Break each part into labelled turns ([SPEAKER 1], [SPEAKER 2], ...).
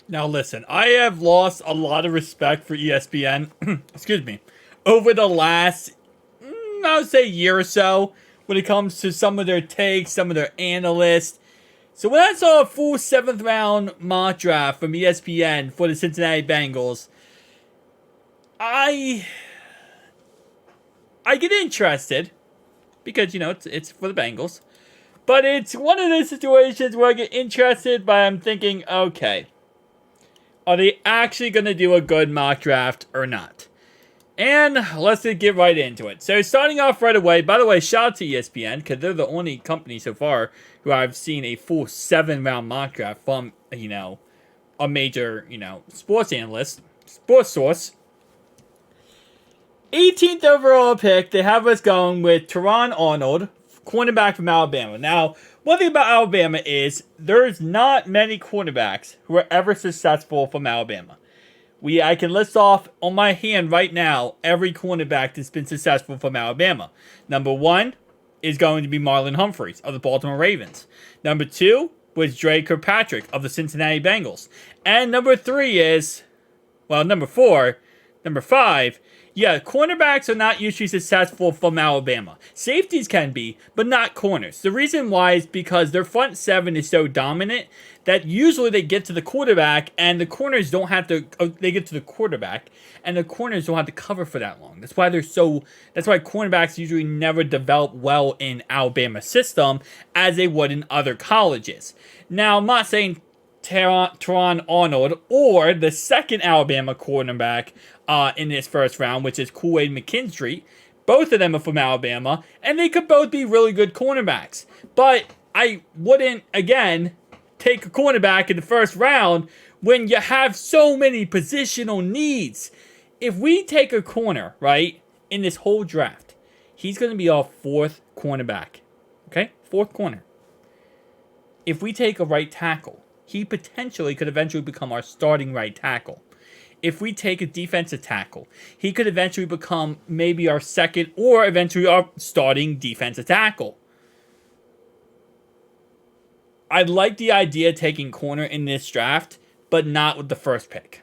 [SPEAKER 1] Now listen, I have lost a lot of respect for ESPN, excuse me, over the last, I would say year or so, when it comes to some of their takes, some of their analysts. So when I saw a full 7th round mock draft from ESPN for the Cincinnati Bengals, I I get interested because it's for the Bengals. But it's one of those situations where I get interested, but I'm thinking, okay, are they actually going to do a good mock draft or not? And let's just get right into it. So starting off right away, by the way, shout out to ESPN, because they're the only company so far who I've seen a full 7-round mock draft from, a major, sports analyst, sports source. 18th overall pick, they have us going with Teron Arnold, cornerback from Alabama. Now, one thing about Alabama is there's not many cornerbacks who are ever successful from Alabama. I can list off on my hand right now every cornerback that's been successful from Alabama. Number 1 is going to be Marlon Humphreys of the Baltimore Ravens. Number 2 was Dre Kirkpatrick of the Cincinnati Bengals. And number 5, yeah, cornerbacks are not usually successful from Alabama. Safeties can be, but not corners. The reason why is because their front 7 is so dominant that usually they get to the quarterback and the corners don't have to, they get to the quarterback and the corners don't have to cover for that long. That's why cornerbacks usually never develop well in Alabama system as they would in other colleges. Now, I'm not saying Teron Arnold or the second Alabama cornerback in this first round, which is Kool-Aid McKinstry. Both of them are from Alabama, and they could both be really good cornerbacks. But I wouldn't, again, take a cornerback in the first round when you have so many positional needs. If we take a corner, right, in this whole draft, he's going to be our 4th cornerback. Okay? 4th corner. If we take a right tackle, he potentially could eventually become our starting right tackle. If we take a defensive tackle, he could eventually become maybe our 2nd or eventually our starting defensive tackle. I like the idea of taking corner in this draft, but not with the first pick.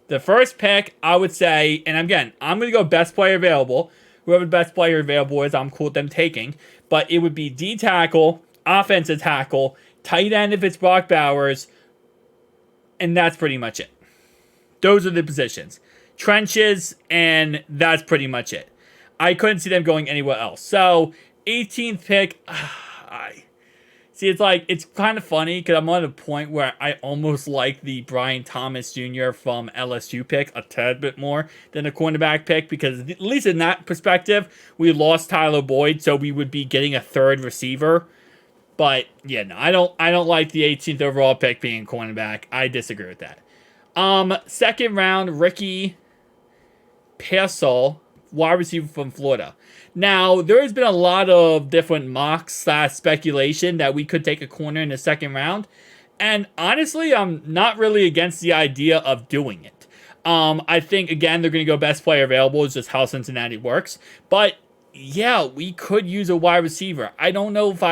[SPEAKER 1] The first pick, I would say, and again, I'm going to go best player available. Whoever the best player available is, I'm cool with them taking. But it would be D tackle, offensive tackle, tight end if it's Brock Bowers, and that's pretty much it. Those are the positions. Trenches, and that's pretty much it. I couldn't see them going anywhere else. So, 18th pick, it's kind of funny because I'm at a point where I almost like the Brian Thomas Jr. from LSU pick a tad bit more than the cornerback pick, because at least in that perspective, we lost Tyler Boyd, so we would be getting a 3rd receiver. But yeah, no, I don't like the 18th overall pick being cornerback. I disagree with that. 2nd round, Ricky Pearsall, wide receiver from Florida. Now, there has been a lot of different mocks / speculation that we could take a corner in the 2nd round. And honestly, I'm not really against the idea of doing it. I think, again, they're going to go best player available. It's just how Cincinnati works. But, yeah, we could use a wide receiver. I don't know if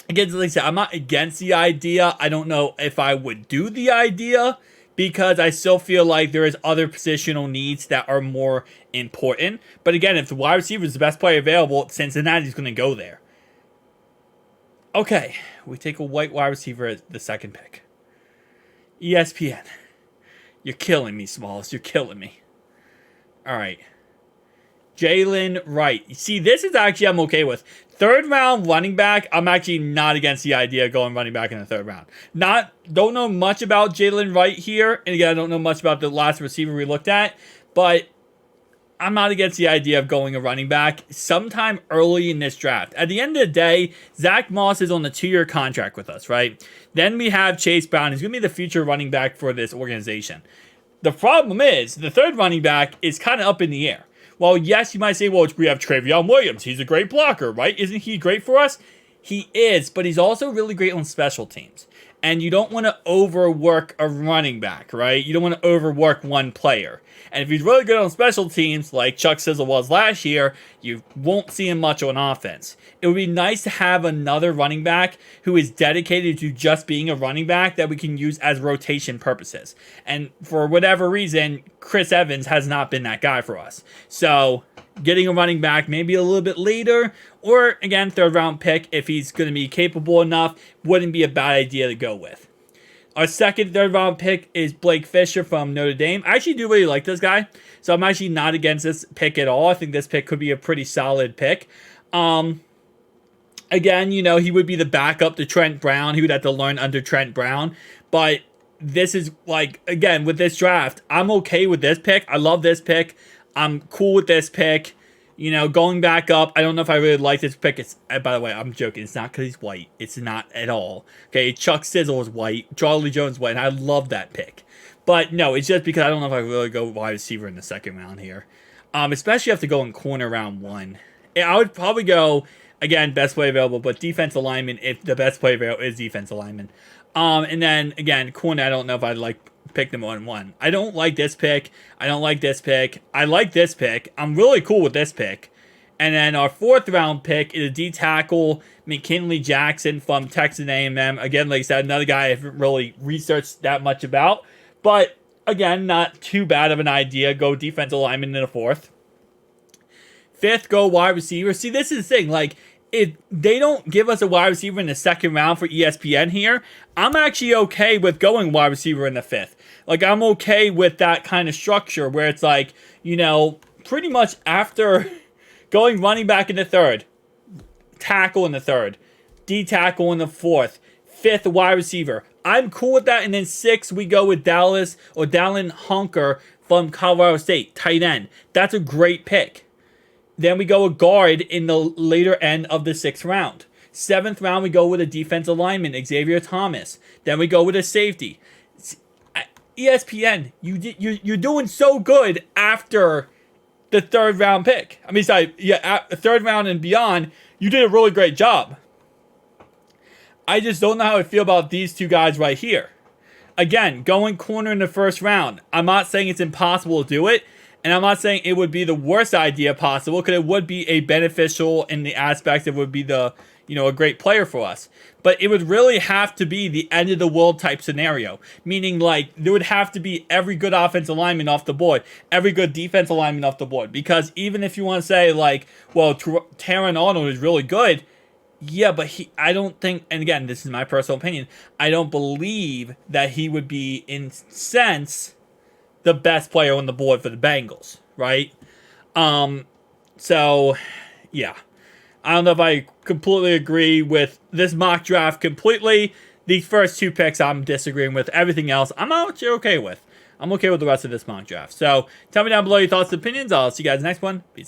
[SPEAKER 1] again, like I said, I'm not against the idea. I don't know if I would do the idea because I still feel like there is other positional needs that are more important. But again, if the wide receiver is the best player available, Cincinnati's going to go there. Okay, we take a white wide receiver as the 2nd pick. ESPN. You're killing me, Smalls. You're killing me. All right. Jalen Wright. You see, this is actually I'm okay with. 3rd round running back, I'm actually not against the idea of going running back in the 3rd round. Don't know much about Jalen Wright here. And again, I don't know much about the last receiver we looked at. But I'm not against the idea of going a running back sometime early in this draft. At the end of the day, Zach Moss is on a 2-year contract with us, right? Then we have Chase Brown. He's going to be the future running back for this organization. The problem is, the 3rd running back is kind of up in the air. Well, yes, you might say, well, we have Travion Williams. He's a great blocker, right? Isn't he great for us? He is, but he's also really great on special teams. and you don't want to overwork a running back, right? You don't want to overwork one player. And if he's really good on special teams, like Chuck Sizzle was last year, you won't see him much on offense. It would be nice to have another running back who is dedicated to just being a running back that we can use as rotation purposes. And for whatever reason, Chris Evans has not been that guy for us. So getting a running back maybe a little bit later, or again, third round pick, if he's going to be capable enough, wouldn't be a bad idea to go with. Our second, third round pick is Blake Fisher from Notre Dame. I actually do really like this guy, so I'm actually not against this pick at all. I think this pick could be a pretty solid pick. Again, he would be the backup to Trent Brown. He would have to learn under Trent Brown, but this is again, with this draft, I'm okay with this pick. I love this pick. I'm cool with this pick. Going back up, I don't know if I really like this pick. By the way, I'm joking. It's not because he's white. It's not at all. Okay, Chuck Sizzle is white. Charlie Jones is white, and I love that pick. But no, it's just because I don't know if I really go wide receiver in the second round here. Especially if to go in corner round 1. I would probably go, again, best play available, but defensive lineman if the best play available is defensive lineman. And then, again, corner, I don't know if I'd pick them on 1. I don't like this pick. I don't like this pick. I like this pick. I'm really cool with this pick. And then our fourth round pick is a D tackle, McKinley Jackson from Texas A&M. Again, like I said, another guy I haven't really researched that much about. But again, not too bad of an idea. Go defensive lineman in the fourth. Fifth, go wide receiver. See, this is the thing. If they don't give us a wide receiver in the second round for ESPN here, I'm actually okay with going wide receiver in the fifth. I'm okay with that kind of structure where it's pretty much after going running back in the third, tackle in the third, D tackle in the fourth, fifth wide receiver. I'm cool with that. And then 6, we go with Dallin Hunker from Colorado State, tight end. That's a great pick. Then we go a guard in the later end of the 6th round. 7th round, we go with a defensive lineman, Xavier Thomas. Then we go with a safety. ESPN, you're doing so good after the 3rd round pick. Third round and beyond, you did a really great job. I just don't know how I feel about these two guys right here. Again, going corner in the 1st round. I'm not saying it's impossible to do it. And I'm not saying it would be the worst idea possible, because it would be a beneficial in the aspect it would be a great player for us. But it would really have to be the end of the world type scenario. Meaning, there would have to be every good offensive lineman off the board, every good defensive lineman off the board. Because even if you want to say, Taron Arnold is really good, yeah, but I don't think, and again, this is my personal opinion, I don't believe that he would be, in sense, the best player on the board for the Bengals, right? So, yeah. I don't know if I completely agree with this mock draft completely. These first 2 picks I'm disagreeing with. Everything else, I'm actually okay with. I'm okay with the rest of this mock draft. So, tell me down below your thoughts and opinions. I'll see you guys next one. Peace out.